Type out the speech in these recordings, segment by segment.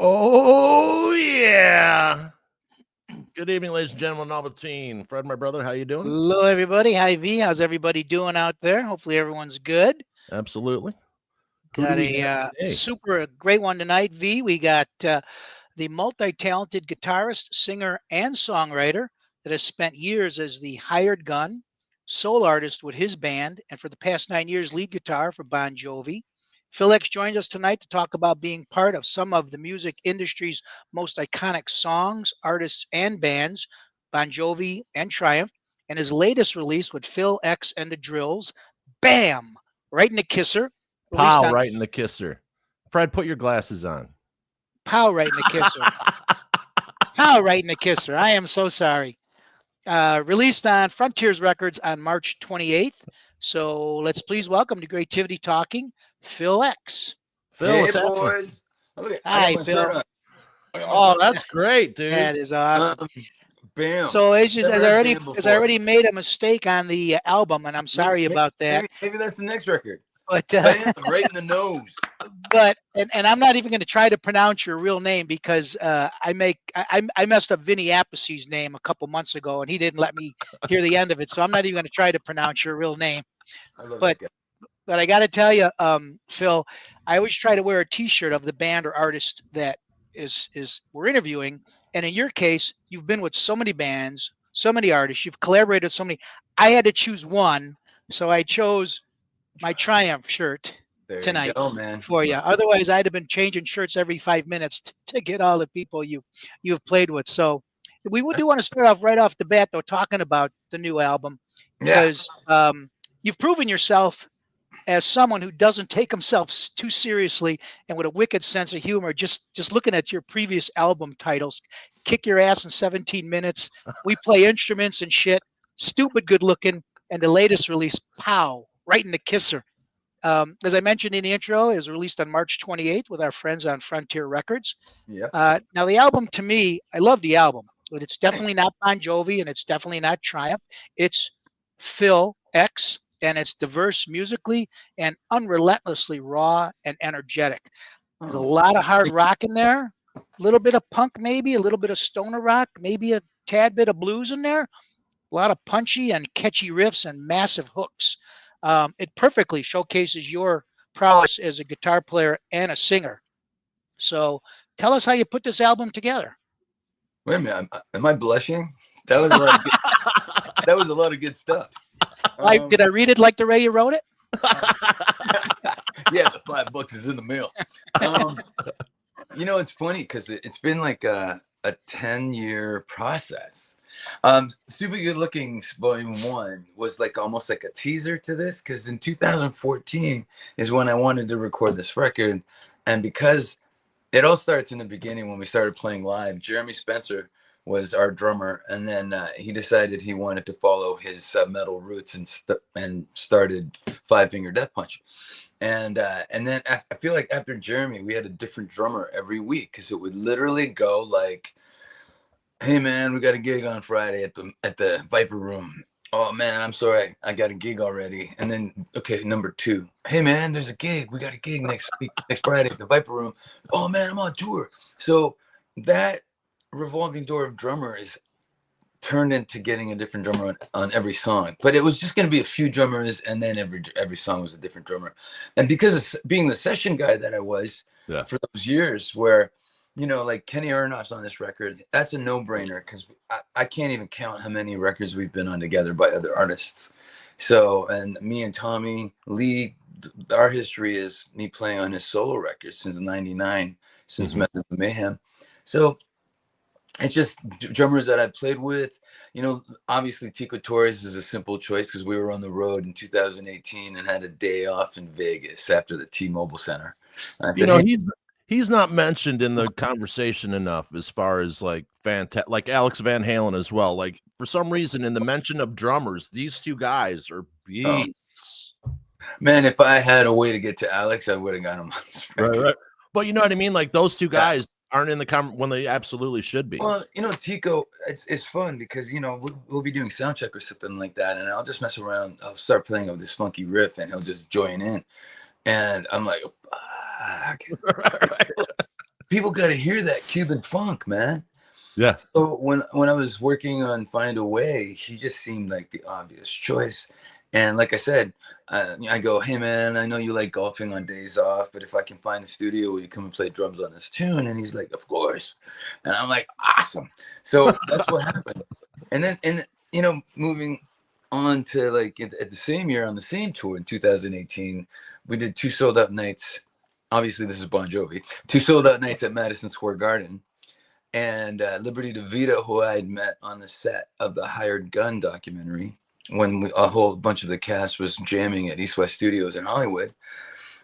Oh, yeah. Good evening, ladies and gentlemen. Novelteen. Fred, my brother, how you doing? Hello, everybody. Hi, V. How's everybody doing out there? Hopefully, everyone's good. Absolutely. Who do Got we have a today? super great one tonight, V. We got the multi-talented guitarist, singer, and songwriter that has spent years as the hired gun, sole artist with his band, and for the past 9 years, lead guitar for Bon Jovi. Phil X joins us tonight to talk about being part of some of the music industry's most iconic songs, artists, and bands, Bon Jovi and Triumph, and his latest release with Phil X and the Drills, Bam! Right in the Kisser, released Pow, on right in the kisser. Fred, put your glasses on. Pow right in the Kisser. Pow right in the Kisser. I am so sorry. Released on Frontiers Records on March 28th. So let's please welcome to Creativity Talking, Phil X. Phil, Hey what's happening? boys, look at I got Hi, my shirt Phil. on. I got my Oh, shirt that's great, dude. That is awesome. on. Bam. So as, Never as I heard already Bam as I before. already made a mistake on the album, and I'm Maybe, sorry about that. maybe that's the next record. But Bam, right in the nose. and I'm not even going to try to pronounce your real name because I messed up Vinny Appice's name a couple months ago, and he didn't let me hear the end of it. So I'm not even going to try to pronounce your real name. I love But that guy. but I got to tell you, Phil, I always try to wear a T-shirt of the band or artist that is we're interviewing. And in your case, you've been with so many bands, so many artists, you've collaborated with so many. I had to choose one, so I chose my Triumph shirt There you tonight go, man. for you. Otherwise, I'd have been changing shirts every 5 minutes to get all the people you've played with. So we do want to start off right off the bat, though, talking about the new album Yeah. because you've proven yourself as someone who doesn't take himself too seriously and with a wicked sense of humor. Just looking at your previous album titles, "Kick Your Ass in 17 Minutes," "We Play Instruments and Shit," "Stupid Good Looking," and the latest release, "Pow!" Right in the Kisser. As I mentioned in the intro, it was released on March 28th with our friends on Frontier Records. Yep. Now, the album to me, I love the album, but it's Thanks. definitely not Bon Jovi and it's definitely not Triumph. It's Phil X, and it's diverse musically and unrelentlessly raw and energetic. There's a Oh, lot of hard rock in there, a little bit of punk, maybe a little bit of stoner rock, maybe a tad bit of blues in there. A lot of punchy and catchy riffs and massive hooks. It perfectly showcases your prowess as a guitar player and a singer. So tell us how you put this album together. wait a minute. Am I blushing? That was a lot of good, that was a lot of good stuff. Like, did I read it like the way you wrote it? Yeah, the $5 is in the mail. It's funny because it's been like a 10-year process. Stupid Good Looking Volume 1 was like almost like a teaser to this because in 2014 is when I wanted to record this record. And because it all starts in the beginning when we started playing live, Jeremy Spencer was our drummer, and then he decided he wanted to follow his metal roots and started Five Finger Death Punch. And then I feel like after Jeremy, we had a different drummer every week because it would literally go like, "Hey man, we got a gig on Friday at the Viper Room. Oh man, I'm sorry, I got a gig already." And then okay, number 2. "Hey man, there's a gig. We got a gig next week, next Friday at the Viper Room. Oh man, I'm on tour." So that revolving door of drummers turned into getting a different drummer on every song, but it was just going to be a few drummers, and then every song was a different drummer. And because of being the session guy that I was for those years, where like Kenny Aronoff's on this record, that's a no-brainer because I can't even count how many records we've been on together by other artists. So, and me and Tommy Lee, our history is me playing on his solo records since '99, since Methods of Mayhem. So it's just drummers that I played with. Obviously Tico Torres is a simple choice because we were on the road in 2018 and had a day off in Vegas after the T-Mobile Center. And I said, hey, He's not mentioned in the conversation enough as far as like like Alex Van Halen as well. Like for some reason in the mention of drummers, these two guys are beasts. Man, if I had a way to get to Alex, I would have got him on this record. Right. But you know what I mean? Like those two guys aren't in the when they absolutely should be. Well, Tico, it's fun because we'll be doing sound check or something like that, and I'll just mess around. I'll start playing with this funky riff, and he'll just join in, and I'm like, fuck. people got to hear that Cuban funk, man. Yeah. So when I was working on Find a Way, he just seemed like the obvious choice. And like I said, I go, hey man, I know you like golfing on days off, but if I can find a studio where you come and play drums on this tune, and he's like, of course. And I'm like, awesome. So that's what happened. And then, moving on to like at the same year on the same tour in 2018, we did 2 sold out nights. Obviously, this is Bon Jovi. 2 sold out nights at Madison Square Garden. And Liberty DeVito, who I had met on the set of the Hired Gun documentary, when a whole bunch of the cast was jamming at East West Studios in Hollywood.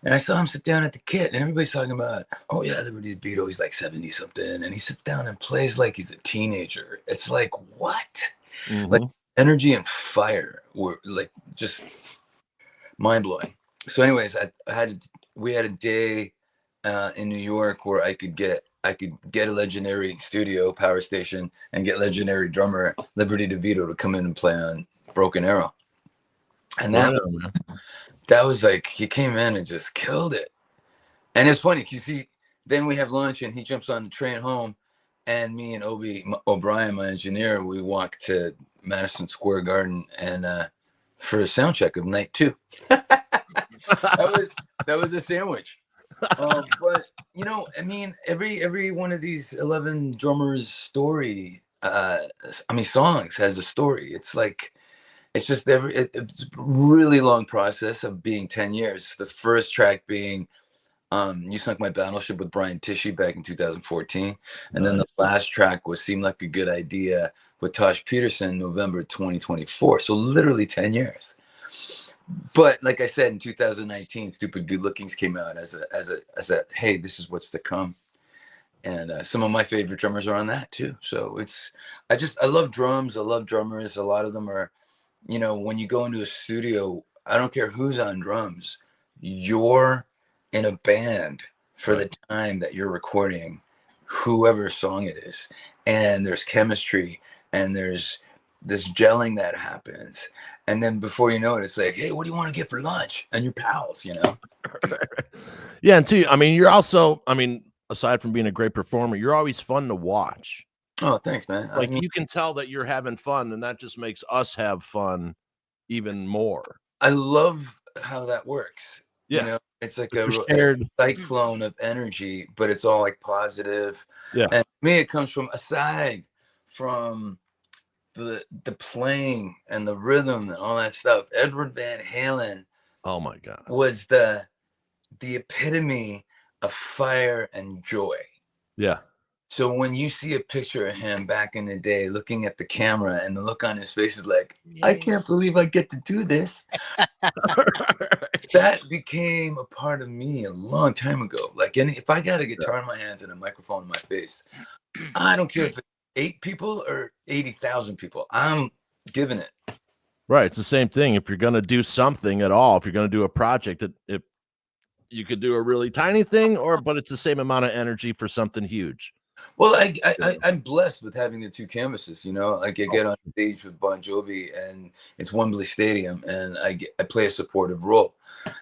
And I saw him sit down at the kit, and everybody's talking about, oh yeah, Liberty DeVito, he's like 70 something, and he sits down and plays like he's a teenager. It's like, what? Like energy and fire were like just mind blowing. So, anyways, we had a day in New York where I could get a legendary studio power station and get legendary drummer Liberty DeVito to come in and play on Broken Arrow. And that was like, he came in and just killed it. And it's funny because then we have lunch and he jumps on the train home, and me and Obi O'Brien, my engineer, we walk to Madison Square Garden and for a sound check of night 2. that was a sandwich. But I mean, every one of these 11 drummers story, songs has a story. It's like, it's just it's a really long process of being 10 years. The first track being You Sunk My Battleship with Brian Tishy back in 2014. And then the last track was Seemed Like a Good Idea with Tosh Peterson, November 2024. So literally 10 years. But like I said, in 2019, Stupid Good Lookings came out as a hey, this is what's to come. And some of my favorite drummers are on that too. So I love drums. I love drummers. A lot of them are, when you go into a studio, I don't care who's on drums, you're in a band for the time that you're recording whoever song it is. And there's chemistry and there's this gelling that happens. And then before you know it, it's like, hey, what do you want to get for lunch? And your pals, Yeah. And too, I mean, you're also, aside from being a great performer, you're always fun to watch. Oh, thanks, man. Like, you can tell that you're having fun, and that just makes us have fun even more. I love how that works. Yeah. It's like a cyclone of energy, but it's all like positive. Yeah. And to me, it comes from, aside from the playing and the rhythm and all that stuff, Edward Van Halen, oh my God, was the epitome of fire and joy. Yeah. So when you see a picture of him back in the day looking at the camera, and the look on his face is like, I can't believe I get to do this. That became a part of me a long time ago. Like, if I got a guitar in my hands and a microphone in my face, I don't care if it's 8 people or 80,000 people, I'm giving it. Right. It's the same thing. If you're going to do something at all, if you're going to do a project, if you could do a really tiny thing, but it's the same amount of energy for something huge. Well, I'm blessed with having the 2 canvases, like I get on stage with Bon Jovi and it's Wembley Stadium, and I play a supportive role.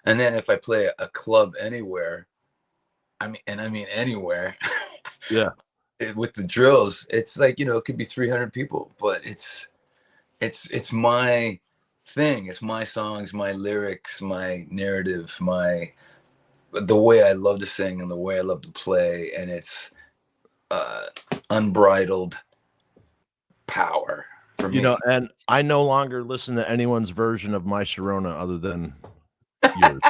And then if I play a club anywhere, I mean anywhere, yeah, with the drills, it's like, it could be 300 people, but it's my thing. It's my songs, my lyrics, my narrative, the way I love to sing and the way I love to play. And it's unbridled power for me. And I no longer listen to anyone's version of My Sharona other than yours.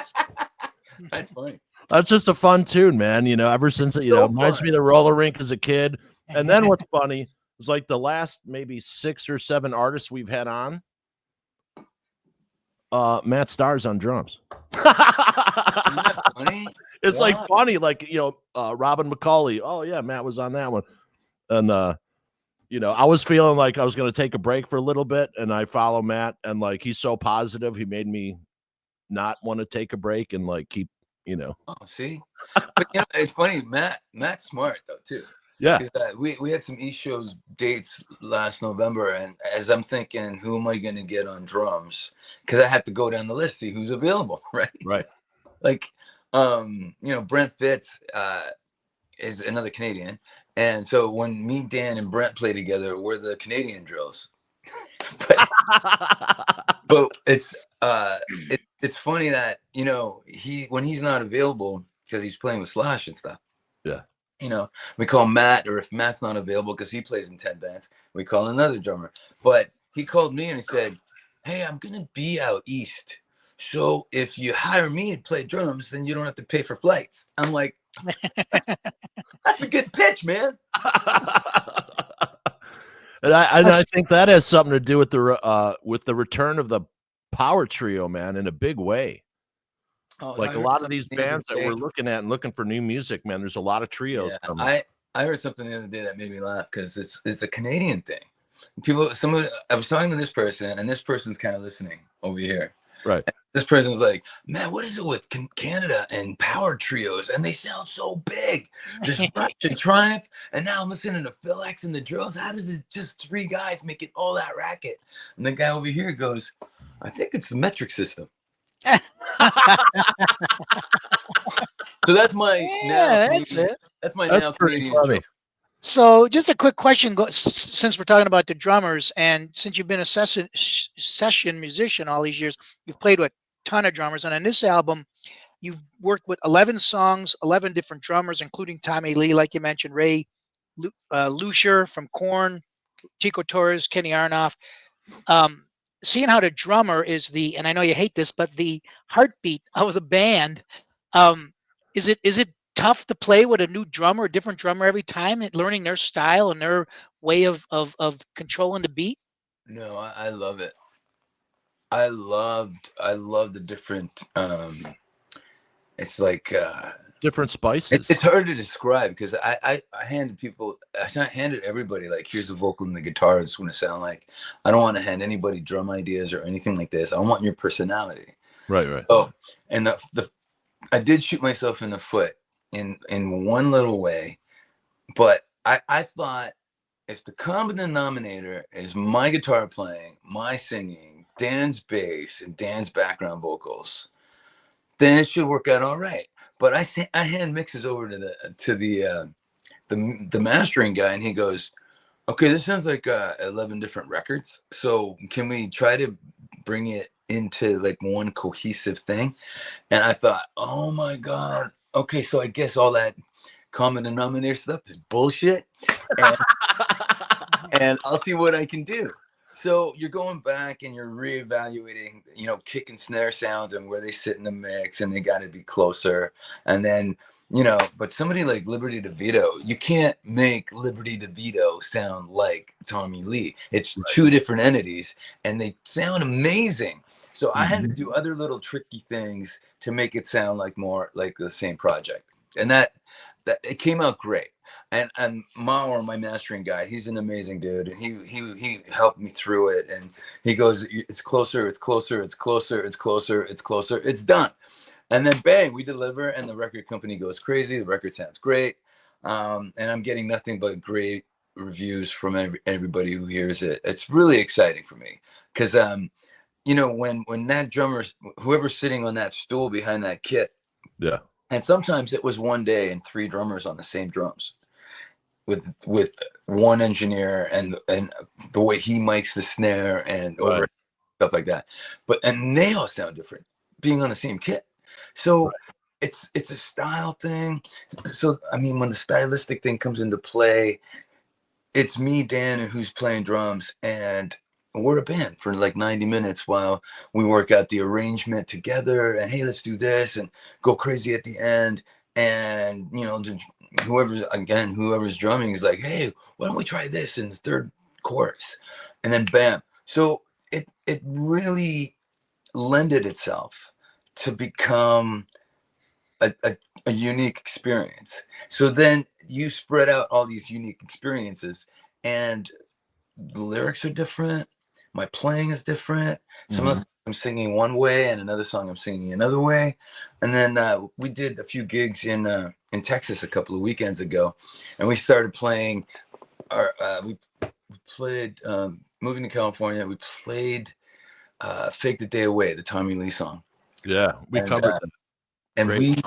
That's funny. That's just a fun tune, man. Ever since it, reminds me of the roller rink as a kid. And then what's funny is, like, the last maybe 6 or 7 artists we've had on, Matt Starr's on drums. Isn't that funny? It's like funny, like, Robin McCauley. Oh yeah, Matt was on that one. And I was feeling like I was going to take a break for a little bit, and I follow Matt, and like, he's so positive, he made me not want to take a break and like keep, Oh, see, but it's funny. Matt's smart though too. Yeah. We had some East shows dates last November, and as I'm thinking, who am I going to get on drums? Because I had to go down the list, see who's available, right? Right. Like, Brent Fitz, is another Canadian. And so when me, Dan, and Brent play together, we're the Canadian drills. but it's funny that, you know, when he's not available because he's playing with Slash and stuff. Yeah. You know, we call Matt, or if Matt's not available because he plays in 10 bands, we call another drummer. But he called me and he said, "Hey, I'm gonna be out east. So if you hire me to play drums, then you don't have to pay for flights." I'm like, that's a good pitch, man. And I think that has something to do with the return of the power trio, man, in a big way. Oh, Like a lot of these bands that we're looking at and looking for new music, man, there's a lot of trios coming. I heard something the other day that made me laugh because it's a Canadian thing. I was talking to this person, and this person's kind of listening over here. Right. And this person's like, "Man, what is it with Canada and power trios? And they sound so big. Just Rush and Triumph, and now I'm listening to Phil X and the Drills. How does it just 3 guys making all that racket?" And the guy over here goes, "I think it's the metric system." So that's my That's my now Canadian funny. So just a quick question, since we're talking about the drummers, and since you've been a session musician all these years, you've played with a ton of drummers, and on this album, you've worked with 11 songs, 11 different drummers, including Tommy Lee, like you mentioned, Ray Lucier from Korn, Tico Torres, Kenny Aronoff. Seeing how the drummer is and I know you hate this, but the heartbeat of the band, is it tough to play with a new drummer, a different drummer every time, and learning their style and their way of controlling the beat? No, I love it. I love the different. It's like different spices. It's hard to describe because I handed everybody, like, here's the vocal and the guitar. It's going to sound like. I don't want to hand anybody drum ideas or anything like this. I want your personality. Right. Oh, and I did shoot myself in the foot in one little way, but I thought, if the common denominator is my guitar playing, my singing, Dan's bass, and Dan's background vocals, then it should work out all right. But I hand mixes over to the mastering guy, and he goes, "Okay, this sounds like 11 different records. So can we try to bring it into like one cohesive thing?" And I thought, oh my God. Okay, so I guess all that common denominator stuff is bullshit. And I'll see what I can do. So you're going back and you're reevaluating, you know, kick and snare sounds and where they sit in the mix, and they got to be closer. And then, you know, but somebody like Liberty DeVito, you can't make Liberty DeVito sound like Tommy Lee. It's 2 different entities, and they sound amazing. So I had to do other little tricky things to make it sound like more like the same project. And that it came out great. And Mauer, my mastering guy, he's an amazing dude, and he helped me through it. And he goes, "It's closer, it's closer, it's closer, it's closer, it's closer, it's done." And then bang, we deliver, and the record company goes crazy. The record sounds great, and I'm getting nothing but great reviews from everybody who hears it. It's really exciting for me because you know, when that drummer, whoever's sitting on that stool behind that kit, yeah, and sometimes it was one day and 3 drummers on the same drums, with one engineer and the way he mics the snare and over stuff like that. And they all sound different being on the same kit. So it's a style thing. So I mean, when the stylistic thing comes into play, it's me, Dan, who's playing drums, and we're a band for like 90 minutes while we work out the arrangement together, and hey, let's do this, and go crazy at the end. And you know, whoever's drumming is like, "Hey, why don't we try this in the 3rd chorus?" And then bam. So it really lended itself to become a unique experience. So then you spread out all these unique experiences, and the lyrics are different. My playing is different. Some of the I'm singing one way, and another song I'm singing another way. And then we did a few gigs in Texas a couple of weekends ago, and we started playing. We played moving to California. We played "Fake the Day Away," the Tommy Lee song. Yeah, we covered that. And Great.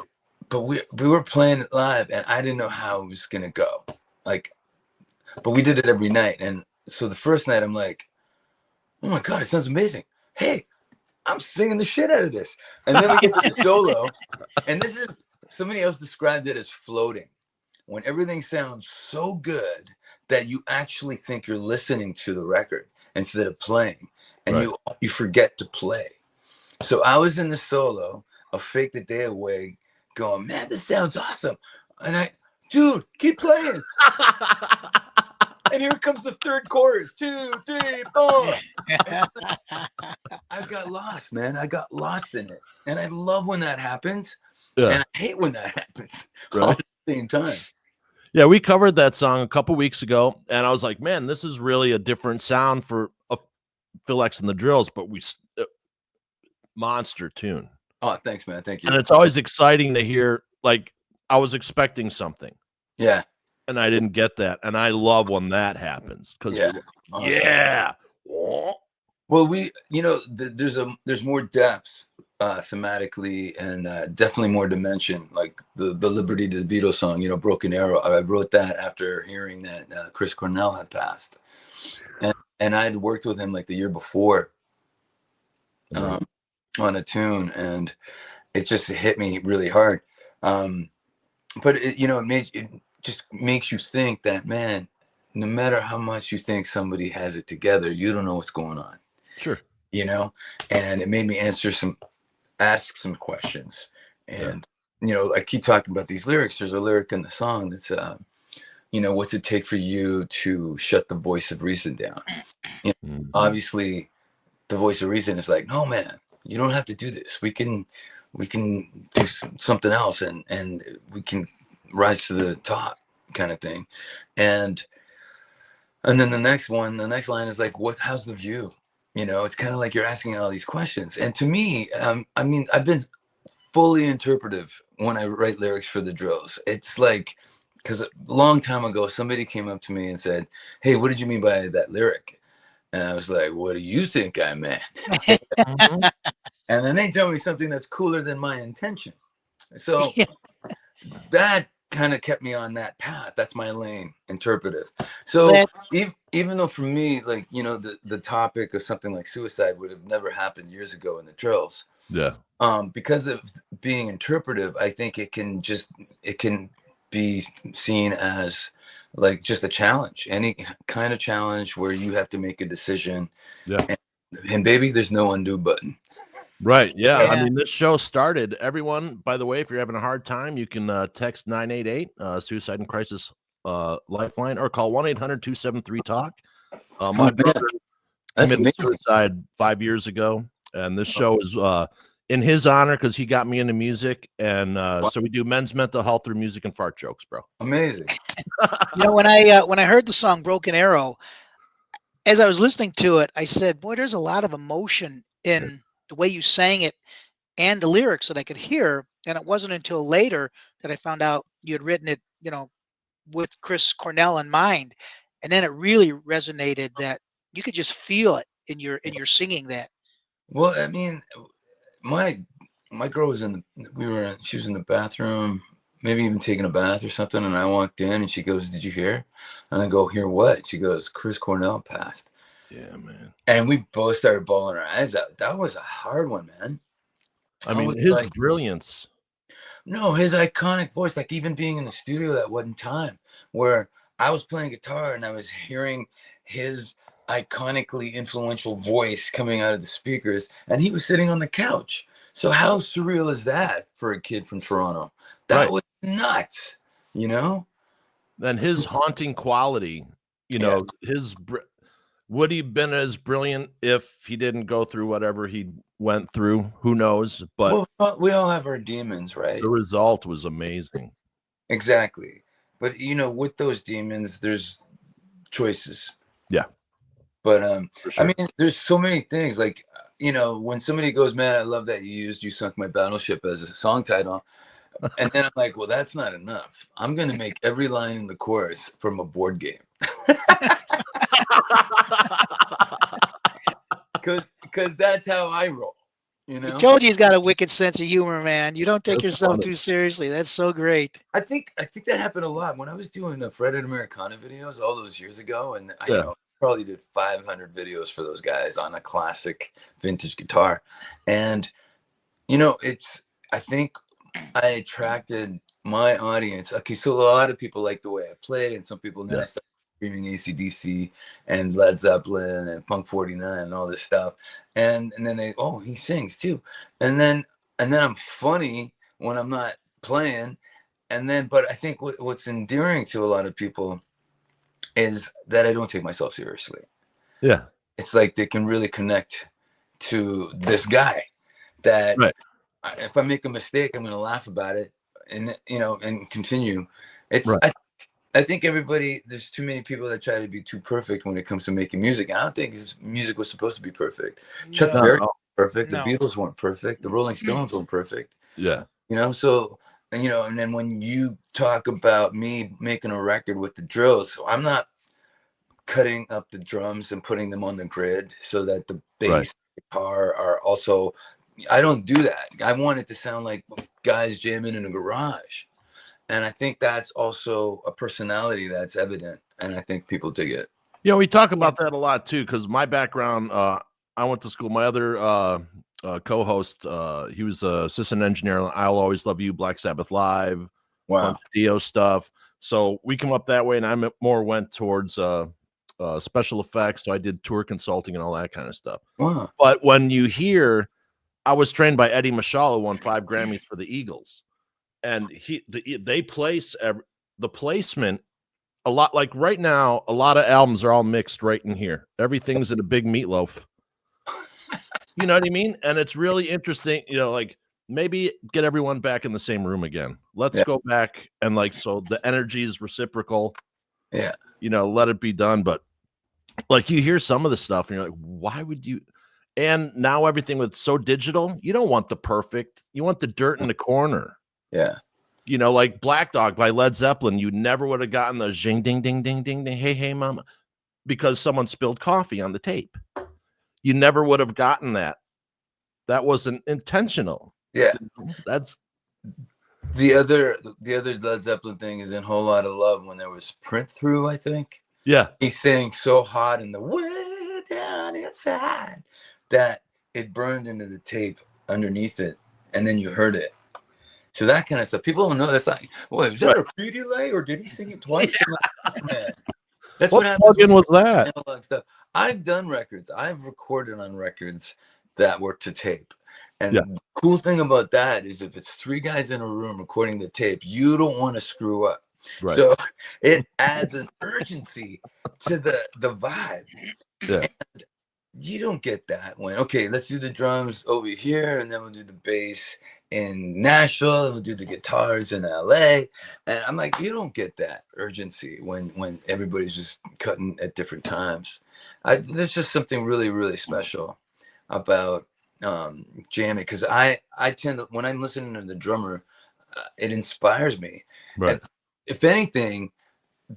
but we were playing it live, and I didn't know how it was gonna go. Like, but we did it every night, and so the first night I'm like, oh my god, it sounds amazing. Hey, I'm singing the shit out of this. And then we get to the solo, and this is, somebody else described it as floating. When everything sounds so good that you actually think you're listening to the record instead of playing, and Right. you forget to play. So I was in the solo of Fake the Day Away going, man, this sounds awesome. And dude, keep playing. And here comes the third chorus. 2, 3, 4. I got lost, man. I got lost in it. And I love when that happens. Yeah. And I hate when that happens Right. all at the same time. Yeah, we covered that song a couple weeks ago, and I was like, man, this is really a different sound for Phil X and the Drills, but monster tune. Oh, thanks, man. Thank you. And it's always exciting to hear, like, I was expecting something. Yeah. And I didn't get that. And I love when that happens. Because Awesome. yeah. Well, there's more depth thematically, and definitely more dimension. Like the Liberty to the Beatles song, Broken Arrow. I wrote that after hearing that Chris Cornell had passed, and I had worked with him like the year before on a tune, and it just hit me really hard. But it just makes you think that, man, no matter how much you think somebody has it together, you don't know what's going on. Sure. And it made me ask some questions. And, I keep talking about these lyrics. There's a lyric in the song that's, what's it take for you to shut the voice of reason down? Obviously, the voice of reason is like, no, man, you don't have to do this. We can do something else, and we can rise to the top, kind of thing. And then the next line is like, how's the view? It's kind of like you're asking all these questions. And to me, I've been fully interpretive when I write lyrics for the Drills. It's like, because a long time ago, somebody came up to me and said, hey, what did you mean by that lyric? And I was like, what do you think I meant? And then they tell me something that's cooler than my intention. So that kind of kept me on that path. That's my lane, interpretive. So even though for me, like, the topic of something like suicide would have never happened years ago in the Drills. Yeah. Because of being interpretive, I think it can be seen as like just a challenge, any kind of challenge where you have to make a decision. Yeah. And baby, there's no undo button. Right. Yeah. I mean, this show started. Everyone, by the way, if you're having a hard time, you can text 988 Suicide and Crisis Lifeline, or call 1-800-273-TALK. My brother committed suicide 5 years ago, and this show is in his honor because he got me into music, and so we do men's mental health through music and fart jokes, bro. Amazing. When I heard the song Broken Arrow, as I was listening to it, I said, boy, there's a lot of emotion in the way you sang it and the lyrics that I could hear. And it wasn't until later that I found out you had written it, with Chris Cornell in mind. And then it really resonated that you could just feel it in your singing that. Well, I mean, my girl was she was in the bathroom, maybe even taking a bath or something. And I walked in and she goes, did you hear? And I go, hear what? She goes, Chris Cornell passed. Yeah, man. And we both started bawling our eyes out. That was a hard one, man. I mean, his brilliance. No, his iconic voice, like even being in the studio that one time where I was playing guitar and I was hearing his iconically influential voice coming out of the speakers, and he was sitting on the couch. So how surreal is that for a kid from Toronto? That was nuts, And his haunting quality, would he have been as brilliant if he didn't go through whatever he went through? Who knows? But we all have our demons, right? The result was amazing. Exactly. But with those demons, there's choices. Yeah. But sure. I mean, there's so many things. Like, when somebody goes, man, I love that you Sunk My Battleship as a song title. And then I'm like, well, that's not enough. I'm going to make every line in the chorus from a board game. Because that's how I roll. You I know, told you he's got a wicked sense of humor, man. You don't take That's yourself funny. too seriously. That's so great. I think that happened a lot when I was doing the Fred Americana videos all those years ago, and I, Yeah. probably did 500 videos for those guys on a classic vintage guitar, and it's I think I attracted my audience. Okay, so a lot of people like the way I play, and some people then Yeah. I started screaming AC/DC and Led Zeppelin and Punk 49 and all this stuff, and then he sings too, and then I'm funny when I'm not playing, but I think what's endearing to a lot of people is that I don't take myself seriously. Yeah. It's like they can really connect to this guy that Right. if I make a mistake, I'm going to laugh about it and continue. It's Right. I think there's too many people that try to be too perfect when it comes to making music. I don't think music was supposed to be perfect. Chuck No, Berry was perfect. no. The Beatles weren't perfect. The Rolling Stones weren't perfect. Yeah. So and then when you talk about me making a record with the drills, so I'm not cutting up the drums and putting them on the grid so that the bass guitar are also. I don't do that. I want it to sound like guys jamming in a garage, and I think that's also a personality that's evident, and I think people dig it. Yeah, we talk about that a lot too, because my background, I went to school. My other co-host, he was an assistant engineer on I'll Always Love You, Black Sabbath Live, Wow. bunch of Dio stuff. So we come up that way, and I more went towards special effects. So I did tour consulting and all that kind of stuff. Wow. But when you hear, I was trained by Eddie Mashal, who won 5 Grammys for the Eagles, and they place the placement. A lot like right now, a lot of albums are all mixed right in here. Everything's in a big meatloaf. You know what I mean? And it's really interesting, like maybe get everyone back in the same room again. Let's go back and so the energy is reciprocal. Yeah. Let it be done. But like you hear some of the stuff and you're like, why would you? And now everything with so digital, you don't want the perfect, you want the dirt in the corner. Yeah. Like Black Dog by Led Zeppelin, you never would have gotten the zing, ding, ding, ding, ding, ding, hey, hey, mama, because someone spilled coffee on the tape. You never would have gotten that. That wasn't intentional. Yeah. That's the other Led Zeppelin thing is in Whole Lot of Love when there was print through, I think. Yeah. He sang so hot in the way down inside that it burned into the tape underneath it, and then you heard it. So that kind of stuff. People don't know. That's like, well, is that a pre-delay or did he sing it twice? Yeah. That's what happens. Plugin was that? Analog stuff. I've done records. I've recorded on records that were to tape. And the cool thing about that is if it's 3 guys in a room recording the tape, you don't want to screw up. Right. So it adds an urgency to the vibe. Yeah. And you don't get that when, okay, let's do the drums over here, and then we'll do the bass in Nashville, and we'll do the guitars in LA. And I'm like, you don't get that urgency when everybody's just cutting at different times. There's just something really, really special about jamming, because I tend to, when I'm listening to the drummer, it inspires me. Right. And if anything,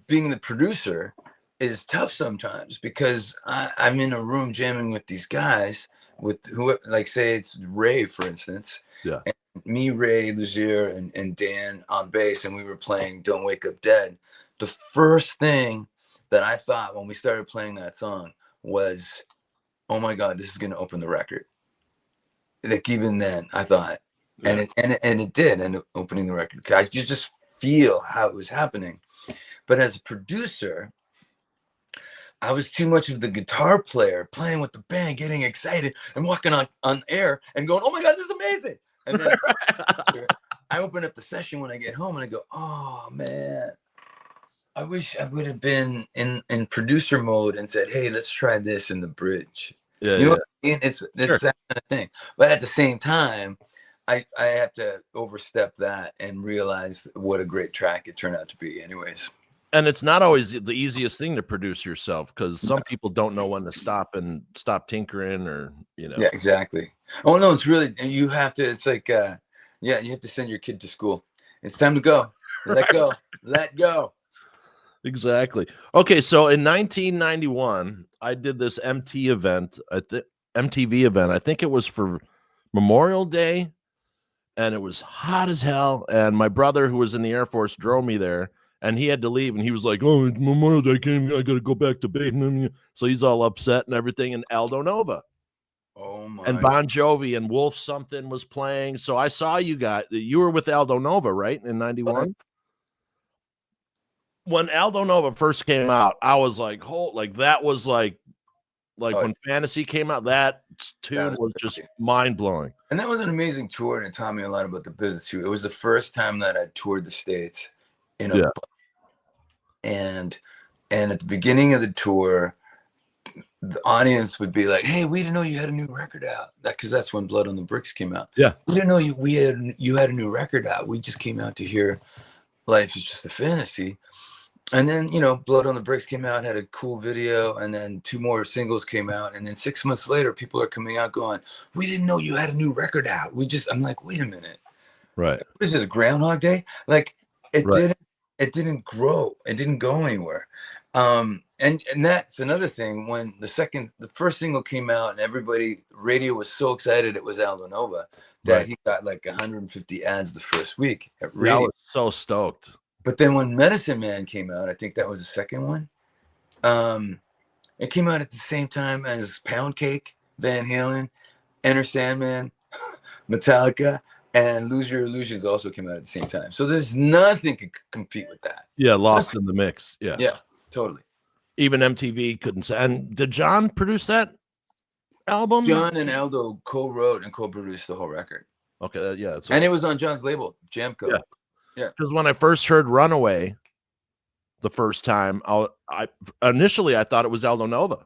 being the producer is tough sometimes, because I'm in a room jamming with these guys, with who, like, say it's Ray, for instance. Yeah. And me, Ray, Luzier, and Dan on bass, and we were playing Don't Wake Up Dead. The first thing that I thought when we started playing that song was, oh my God, this is going to open the record. Like, even then I thought, and it did end up opening the record. You just feel how it was happening. But as a producer, I was too much of the guitar player, playing with the band, getting excited, and walking on air and going, oh my God, this is amazing. And then I open up the session when I get home and I go, oh man, I wish I would have been in producer mode and said, hey, let's try this in the bridge. Yeah. You know what I mean? It's that kind of thing. But at the same time, I have to overstep that and realize what a great track it turned out to be anyways. And it's not always the easiest thing to produce yourself, because some people don't know when to stop tinkering, or Yeah, exactly. Oh no, it's really, you have to, it's like you have to send your kid to school. It's time to go. Let go. Exactly. Okay, so in 1991 I did this MTV event. I think it was for Memorial Day, and it was hot as hell. And my brother, who was in the Air Force, drove me there, and he had to leave. And he was like, "Oh, it's Memorial Day, I got to go back to bed." So he's all upset and everything. And Aldo Nova Oh my. and Bon Jovi and Wolf something was playing. So I saw you guys. You were with Aldo Nova, right, in '91. When Aldo Nova first came out, I was like, that was like when Fantasy came out, that tune was just mind blowing. And that was an amazing tour, and it taught me a lot about the business too. It was the first time that I toured the States and at the beginning of the tour, the audience would be like, "Hey, we didn't know you had a new record out." Because that's when Blood on the Bricks came out. Yeah, we didn't know you had a new record out. We just came out to hear Life Is Just a Fantasy. And then, Blood on the Bricks came out, had a cool video, and then 2 more singles came out. And then 6 months later, people are coming out going, "We didn't know you had a new record out." I'm like, wait a minute. Right. What is this, Groundhog Day? Like, it didn't grow. It didn't go anywhere. And that's another thing. When the first single came out and radio was so excited it was Aldo Nova that he got like 150 ads the first week at radio. I was so stoked. But then when Medicine Man came out, I think that was the second one. It came out at the same time as Pound Cake, Van Halen, Enter Sandman, Metallica, and Lose Your Illusions also came out at the same time. So there's nothing could compete with that. Yeah, Lost in the Mix. Yeah. Yeah, totally. Even MTV couldn't say. And did John produce that album? John and Aldo co-wrote and co-produced the whole record. Okay, yeah. And it was on John's label, Jamco. Yeah. Because when I first heard Runaway the first time, I initially thought it was Aldo Nova.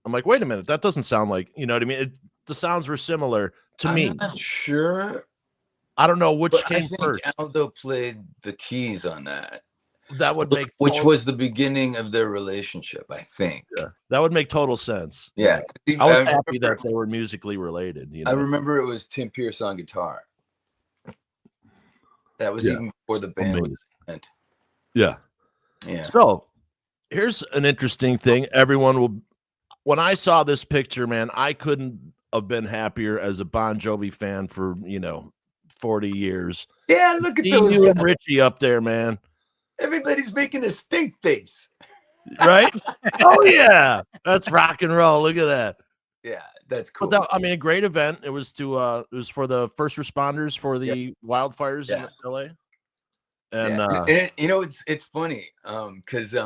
I'm like, wait a minute, that doesn't sound like, you know what I mean? The sounds were similar to me. I'm not sure. I don't know which came first. Aldo played the keys on that. That would make was the beginning of their relationship, I think. Yeah, that would make total sense. Yeah. I was happy that they were musically related. I remember it was Tim Pierce on guitar. That was even before the band was meant. Yeah. Yeah. So here's an interesting thing. When I saw this picture, man, I couldn't have been happier as a Bon Jovi fan for 40 years. Yeah, look at those. You and Richie up there, man. Everybody's making a stink face. Right? Oh yeah. That's rock and roll. Look at that. Yeah, that's cool. A great event. It was it was for the first responders for the wildfires in LA. And it's funny because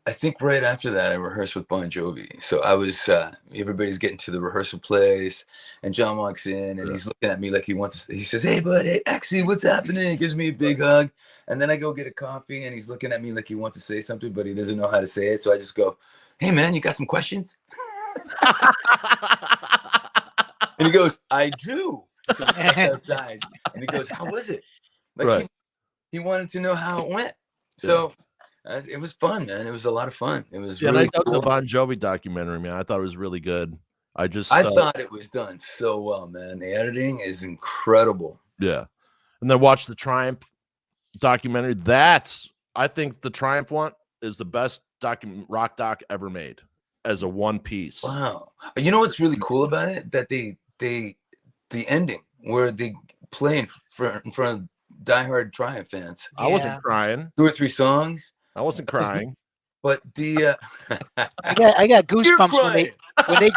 I think right after that I rehearsed with Bon Jovi. So I was everybody's getting to the rehearsal place, and John walks in and he's looking at me like he says, "Hey bud, hey Axie, what's happening?" He gives me a big hug, and then I go get a coffee and he's looking at me like he wants to say something but he doesn't know how to say it. So I just go, "Hey man, you got some questions?" And he goes, "I do." So outside, and he goes, "How was it?" Like he wanted to know how it went. So it was fun, man. It was a lot of fun. It was really cool. The Bon Jovi documentary, man. I thought it was really good. I thought it was done so well, man. The editing is incredible. Yeah. And then watch the Triumph documentary. I think the Triumph one is the best rock doc ever made as a one piece. Wow. You know what's really cool about it? That the ending where they play in front of diehard Triumph fans. I wasn't crying. 2 or 3 songs. I wasn't crying. But the I got goosebumps when they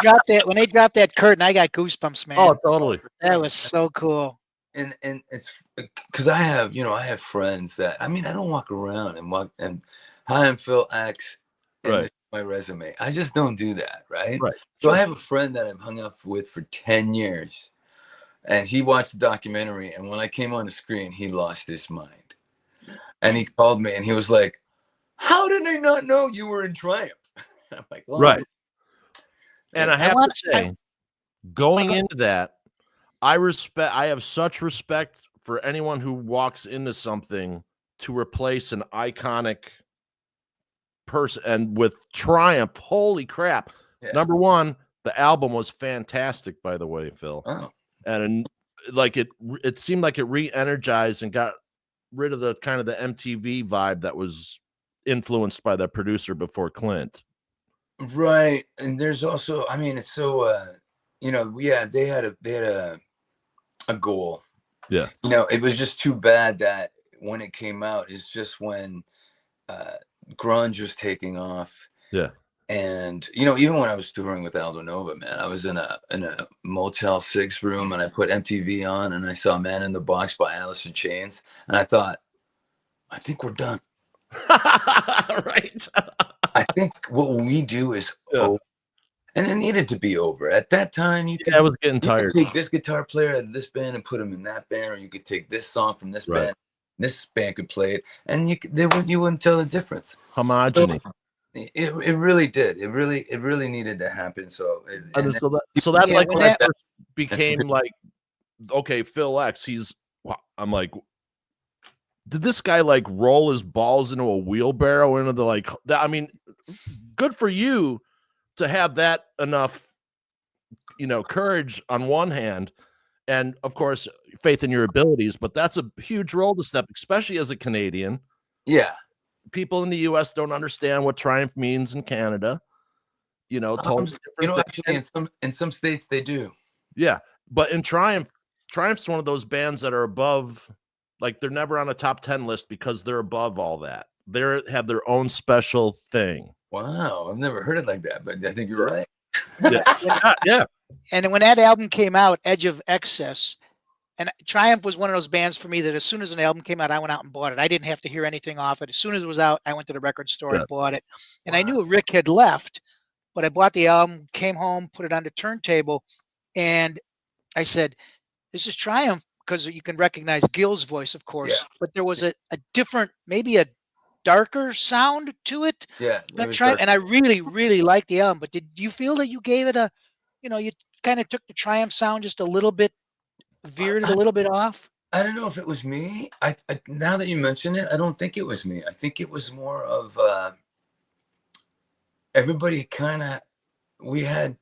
dropped that curtain. I got goosebumps, man. Oh, totally. That was so cool. And it's because I have friends that I don't walk around and hi, I'm Phil X, and this is my resume. I just don't do that, right? Right. So I have a friend that I've hung out with for 10 years, and he watched the documentary, and when I came on the screen, he lost his mind, and he called me, and he was like, "How did I not know you were in Triumph?" I'm like, well, right. And I have to say, going into that, I have such respect for anyone who walks into something to replace an iconic person. And with Triumph, holy crap. Yeah. Number one, the album was fantastic, by the way, Phil. Oh. And like it seemed like it re-energized and got rid of the kind of the MTV vibe that was influenced by the producer before Clint. Right. And there's also, it's so you know, yeah, they had a goal. Yeah. You know, it was just too bad that when it came out, it's just when grunge was taking off. Yeah. And you know, even when I was touring with Aldo Nova, man, I was in a Motel 6 room, and I put MTV on, and I saw Man in the Box by Alice in Chains, and I thought, I think we're done. Right. I think what we do is over. And it needed to be over. At that time, you I was getting could tired. take this guitar player out of this band and put him in that band, or you could take this song from this Right. band, this band could play it, and you wouldn't tell the difference. Homogeny. It really did. It really needed to happen. So so that's Yeah, like when when I that- first became like, okay, Phil X. I'm like, did this guy like roll his balls into a wheelbarrow into the like? I mean, good for you to have that enough, you know, courage on one hand, and of course faith in your abilities. But that's a huge role to step, especially as a Canadian. Yeah. People in the U.S. don't understand what triumph means in Canada. You know, totally different. You know, thing. actually, in some states they do. Yeah, but in Triumph's one of those bands that are above, like they're never on a top 10 list because they're above all that. They have their own special thing. Wow, I've never heard it like that, but I think you're right. Yeah. And when that album came out, Edge of Excess, and Triumph was one of those bands for me that as soon as an album came out, I went out and bought it. I didn't have to hear anything off it. As soon as it was out, I went to the record store and bought it. And I knew Rick had left, but I bought the album, came home, put it on the turntable, and I said, this is Triumph, because you can recognize Gil's voice, of course, but there was a different, maybe a darker sound to it. Yeah. And I really, really liked the album. But did you feel that you gave it you kind of took the Triumph sound just a little bit, veered it a little bit off? I don't know if it was me. I now that you mention it, I don't think it was me. I think it was more of everybody we had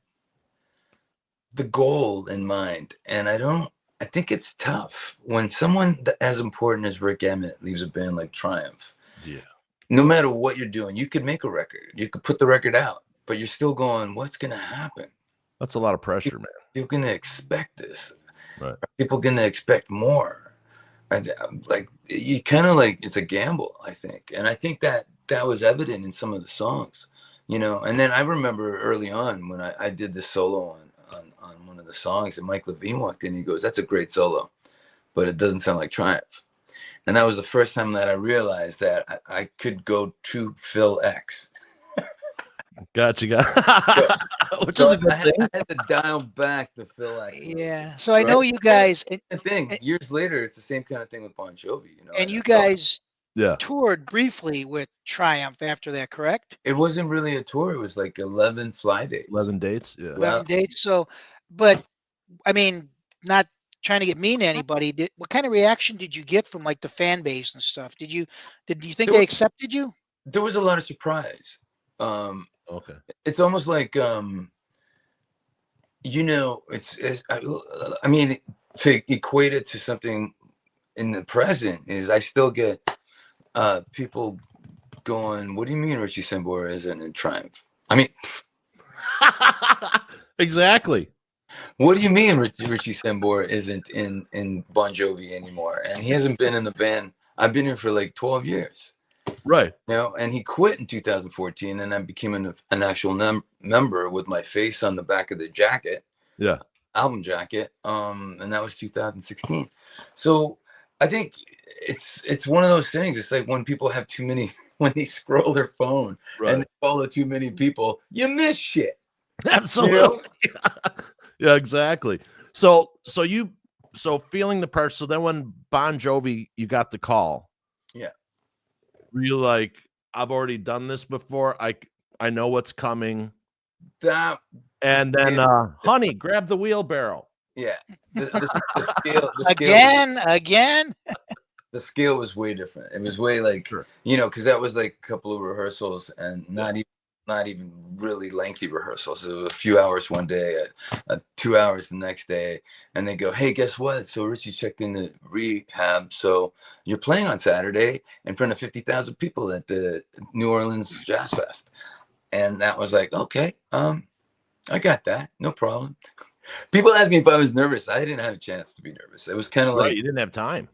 the goal in mind. And I think it's tough when someone as important as Rick Emmett leaves a band like Triumph. Yeah. No matter what you're doing, you could make a record, you could put the record out, but you're still going, what's going to happen? That's a lot of pressure, man. You're going to expect this. Right. Are people going to expect more? Like you kind of like, it's a gamble, I think. And I think that was evident in some of the songs, you know. And then I remember early on when I did the solo on one of the songs, and Mike Levine walked in, and he goes, that's a great solo, but it doesn't sound like Triumph. And that was the first time that I realized that I could go to Phil X. Gotcha. Which So is a good thing. I had to dial back the Phil X. Yeah. So I know you guys. The thing, years later, it's the same kind of thing with Bon Jovi, you know. And you guys Yeah. toured briefly with Triumph after that, correct? It wasn't really a tour. It was like 11 fly dates. 11 dates. Yeah. 11 dates. So, but I mean, not trying to get mean to anybody. What kind of reaction did you get from like the fan base and stuff? Did you think they accepted you? There was a lot of surprise. Okay. It's almost like, you know, I mean, to equate it to something in the present is I still get people going, what do you mean Richie Sambora isn't in Triumph? I mean, Exactly. what do you mean Richie Sambora isn't in Bon Jovi anymore? And he hasn't been in the band. I've been here for like 12 years. Right. You know, and he quit in 2014, and I became an actual member with my face on the back of the jacket. Yeah. Album jacket. And that was 2016. So I think it's one of those things. It's like when people have too many, when they scroll their phone and they follow too many people, you miss shit. Absolutely. You know? Yeah, exactly. So feeling the pressure. So then when Bon Jovi, you got the call. Yeah. Were you like, I've already done this before. I know what's coming. And then honey, grab the wheelbarrow. Yeah. The scale Again. The scale was way different. It was way like, you know, because that was like a couple of rehearsals and not even really lengthy rehearsals. It was a few hours one day, 2 hours the next day. And they go, hey, guess what? So Richie checked into rehab. So you're playing on Saturday in front of 50,000 people at the New Orleans Jazz Fest. And that was like, okay, I got that. No problem. People ask me if I was nervous. I didn't have a chance to be nervous. It was kind of Right, like, you didn't have time.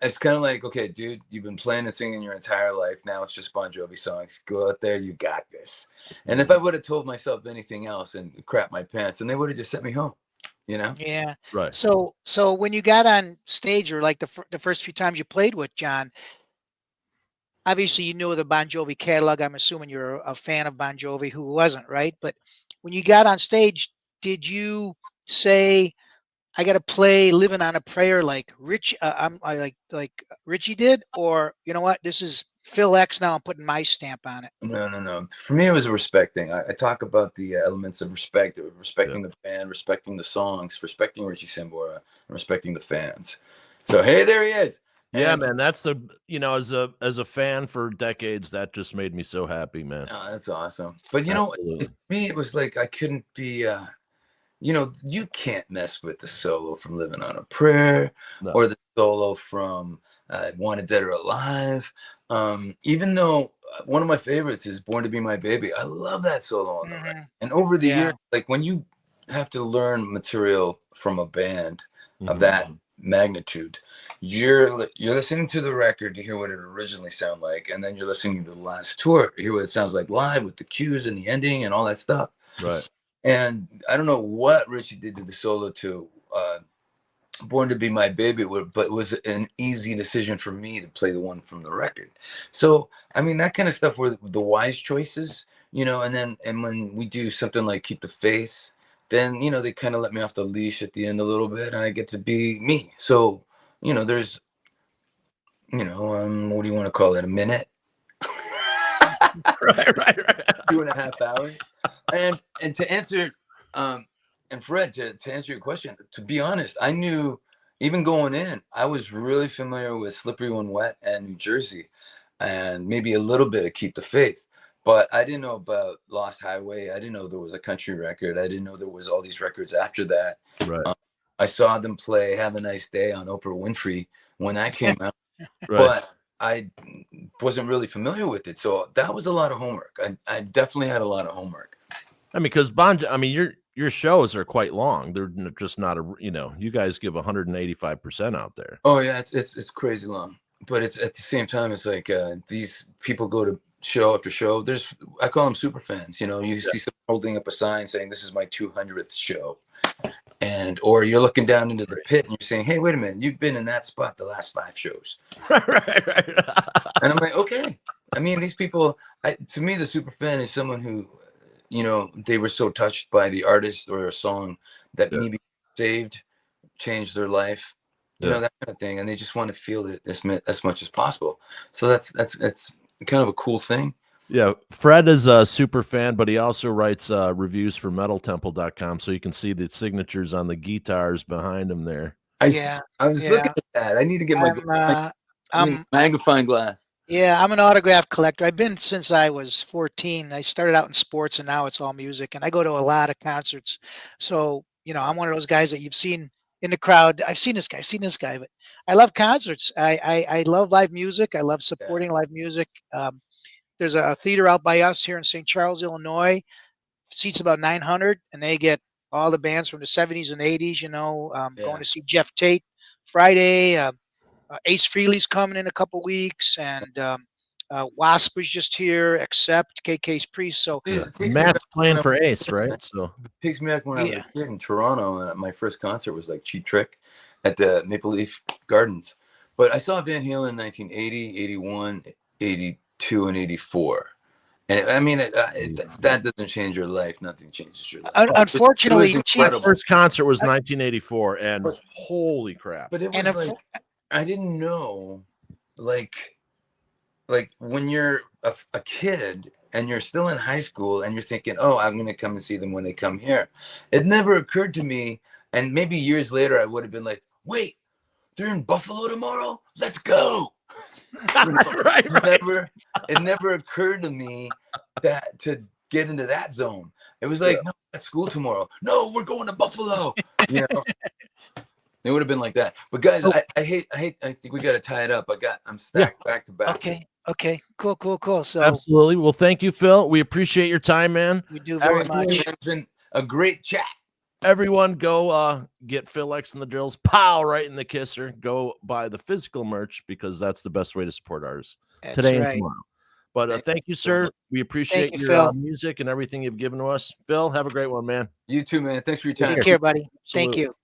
it's kind of like, okay, dude, you've been playing and singing your entire life. Now it's just Bon Jovi songs. Go out there, you got this. And if I would have told myself anything else and crap my pants, then they would have just sent me home, you know? Yeah. Right. So when you got on stage, or like the first few times you played with John, obviously you knew the Bon Jovi catalog. I'm assuming you're a fan of Bon Jovi. Who wasn't, right? But when you got on stage, did you say, I got to play "Living on a Prayer" like like Richie did, or you know what, this is Phil X now, I'm putting my stamp on it? No, no, no. For me, it was a respect thing. I talk about the elements of respect, respecting the band, respecting the songs, respecting Richie Sambora, and respecting the fans. So, hey, there he is. Yeah, And, man, that's the as a fan for decades, that just made me so happy, man. oh, that's awesome. But for Absolutely. me, it was like I couldn't be. You can't mess with the solo from "Living on a Prayer" No. or the solo from "Wanted Dead or Alive." Even though one of my favorites is "Born to Be My Baby," I love that solo on the record. And over the Yeah. years, like when you have to learn material from a band of Mhm. that magnitude, you're listening to the record to hear what it originally sounded like, and then you're listening to the last tour to hear what it sounds like live with the cues and the ending and all that stuff. Right. And I don't know what Richie did to the solo to "Born to Be My Baby," but it was an easy decision for me to play the one from the record. So, I mean, that kind of stuff were the wise choices, and when we do something like "Keep the Faith," then, they kind of let me off the leash at the end a little bit, and I get to be me. So, there's, what do you want to call it? A minute? Right. 2.5 hours. And to answer, and Fred, to answer your question, to be honest, I knew even going in, I was really familiar with "Slippery When Wet" and "New Jersey," and maybe a little bit of "Keep the Faith." But I didn't know about "Lost Highway." I didn't know there was a country record. I didn't know there was all these records after that. Right. I saw them play "Have a Nice Day" on Oprah Winfrey when that came out. Right. But I wasn't really familiar with it. So that was a lot of homework. I definitely had a lot of homework. I mean, because your shows are quite long. They're just not you guys give 185% out there. Oh yeah, it's crazy long. But it's at the same time, it's like these people go to show after show. I call them super fans. You see someone holding up a sign saying, "This is my 200th show." Or you're looking down into the pit and you're saying, "Hey, wait a minute, you've been in that spot the last 5 shows." Right. And I'm like, okay. I mean, these people, to me, the super fan is someone who, they were so touched by the artist or a song that maybe saved, changed their life, that kind of thing. And they just want to feel it as much as possible. So that's kind of a cool thing. Yeah, Fred is a super fan, but he also writes reviews for metaltemple.com, so you can see the signatures on the guitars behind him there. I was looking at that. I need to get my magnifying glass. Yeah, I'm an autograph collector. I've been since I was 14. I started out in sports, and now it's all music. And I go to a lot of concerts. So, I'm one of those guys that you've seen in the crowd. I've seen this guy, but I love concerts. I love live music. I love supporting live music. There's a theater out by us here in St. Charles, Illinois. Seats about 900, and they get all the bands from the 70s and 80s. Going to see Jeff Tate Friday. Ace Frehley's coming in a couple weeks, and Wasp was just here, except KK's Priest. So Matt's playing for Ace, right? So it takes me back when I was a kid in Toronto. My first concert was like Cheap Trick at the Maple Leaf Gardens. But I saw Van Halen in 1980, 81, 82, and 84. And I mean, if that doesn't change your life, nothing changes your life. Unfortunately, my first concert was 1984, and holy crap! But it was like, I didn't know, like when you're a kid and you're still in high school and you're thinking, oh, I'm going to come and see them when they come here. It never occurred to me. And maybe years later, I would have been like, wait, they're in Buffalo tomorrow? Let's go. Right. It never occurred to me to get into that zone. It was like, no, at school tomorrow. No, we're going to Buffalo. It would have been like that. But guys, I think we got to tie it up. I'm stacked back to back. Okay. Cool. So absolutely. Well, thank you, Phil. We appreciate your time, man. We do very much. It's been a great chat. everyone go get Phil X and the Drills, pow, right in the kisser. Go buy the physical merch because that's the best way to support artists today and tomorrow. But thank you, sir. We appreciate you, your Phil. music and everything you've given to us. Phil, have a great one, man. You too, man. Thanks for your time. Take care, buddy. Absolutely. Thank you.